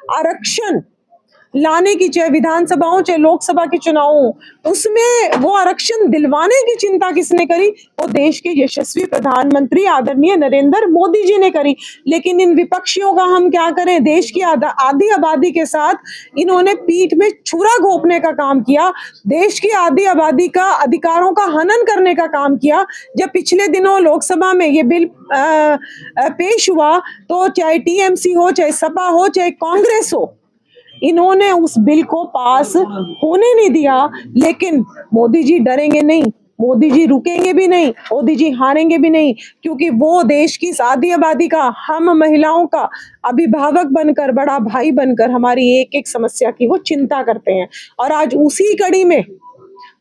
आरक्षण लाने की, चाहे विधानसभाओं चाहे लोकसभा के चुनावों, उसमें वो आरक्षण दिलवाने की चिंता किसने करी? वो देश के यशस्वी प्रधानमंत्री आदरणीय नरेंद्र मोदी जी ने करी। लेकिन इन विपक्षियों का हम क्या करें? देश की आधी आबादी के साथ इन्होंने पीठ में छुरा घोंपने का काम किया, देश की आधी आबादी का अधिकारों का हनन करने का काम किया। जब पिछले दिनों लोकसभा में ये बिल पेश हुआ, तो चाहे टीएमसी हो, चाहे सपा हो, चाहे कांग्रेस हो, इन्होंने उस बिल को पास होने नहीं दिया। लेकिन मोदी जी डरेंगे नहीं, मोदी जी रुकेंगे भी नहीं, मोदी जी हारेंगे भी नहीं, क्योंकि वो देश की आधी आबादी का, हम महिलाओं का अभिभावक बनकर, बड़ा भाई बनकर हमारी एक एक समस्या की वो चिंता करते हैं। और आज उसी कड़ी में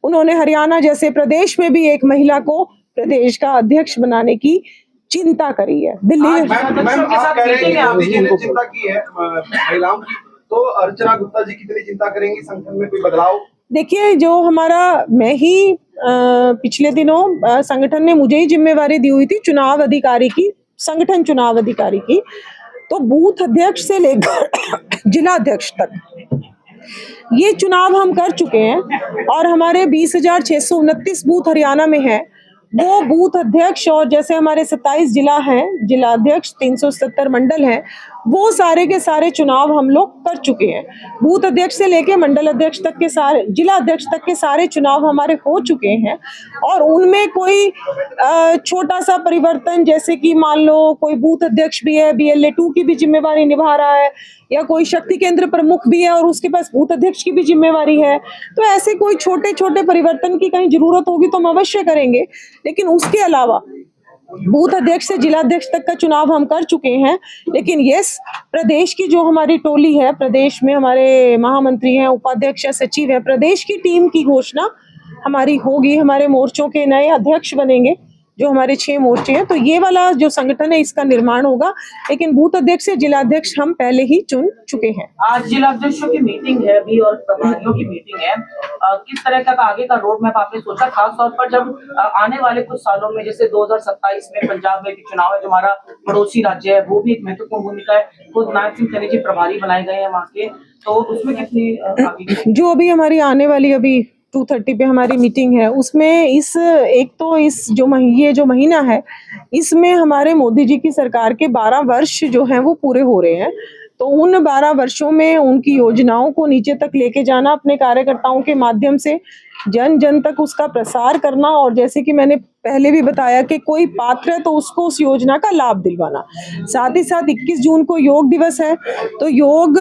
उन्होंने हरियाणा जैसे प्रदेश में भी एक महिला को प्रदेश का अध्यक्ष बनाने की चिंता करी है। दिल्ली चिंता की है महिलाओं की, तो अर्चना गुप्ता जी कितनी चिंता करेंगी? संगठन में कोई बदलाव? देखिए, जो हमारा, मैं ही पिछले दिनों संगठन ने मुझे ही जिम्मेवारी दी हुई थी चुनाव अधिकारी की, संगठन चुनाव अधिकारी की, तो बूथ अध्यक्ष से लेकर जिला अध्यक्ष तक ये चुनाव हम कर चुके हैं। और हमारे 20,629 बूथ हरियाणा में है, वो बूथ अध्यक्ष, और जैसे हमारे 27 जिला हैं, जिला अध्यक्ष, 370 मंडल हैं, वो सारे के सारे चुनाव हम लोग कर चुके हैं। बूथ अध्यक्ष से लेके मंडल अध्यक्ष तक के सारे, जिला अध्यक्ष तक के सारे चुनाव हमारे हो चुके हैं। और उनमें कोई छोटा सा परिवर्तन, जैसे कि मान लो कोई बूथ अध्यक्ष भी है, BLA 2 की भी जिम्मेवारी निभा रहा है, या कोई शक्ति केंद्र प्रमुख भी है और उसके पास बूथ अध्यक्ष की भी जिम्मेवारी है, तो ऐसे कोई छोटे छोटे परिवर्तन की कहीं जरूरत होगी तो हम अवश्य करेंगे। लेकिन उसके अलावा बूथ अध्यक्ष से जिला अध्यक्ष तक का चुनाव हम कर चुके हैं। लेकिन यस, प्रदेश की जो हमारी टोली है, प्रदेश में हमारे महामंत्री हैं, उपाध्यक्ष है, सचिव है, प्रदेश की टीम की घोषणा हमारी होगी। हमारे मोर्चों के नए अध्यक्ष बनेंगे, जो हमारे 6 मोर्चे हैं, तो ये वाला जो संगठन है इसका निर्माण होगा। लेकिन बूथ अध्यक्ष से जिला अध्यक्ष हम पहले ही चुन चुके हैं। आज जिला अध्यक्षों की मीटिंग है अभी और प्रभारियों की मीटिंग है, किस तरह का आगे का रोड मैप आपने सोचा, खास तौर पर जब आने वाले कुछ सालों में, जैसे 2027 में पंजाब में भी चुनाव है, जो हमारा पड़ोसी राज्य है, वो भी एक महत्वपूर्ण भूमिका है, खुद नायब सिंह सैनी जी प्रभारी बनाए गए हैं वहाँ के, तो उसमें कितनी जो अभी हमारी आने वाली अभी 2:30 पे हमारी मीटिंग है, उसमें इस जो महीना है, इसमें हमारे मोदी जी की सरकार के 12 वर्ष जो हैं वो पूरे हो रहे हैं। तो उन 12 वर्षों में उनकी योजनाओं को नीचे तक लेके जाना, अपने कार्यकर्ताओं के माध्यम से जन जन तक उसका प्रसार करना, और जैसे कि मैंने पहले भी बताया कि कोई पात्र है तो उसको उस योजना का लाभ दिलवाना। साथ ही साथ 21 जून को योग दिवस है, तो योग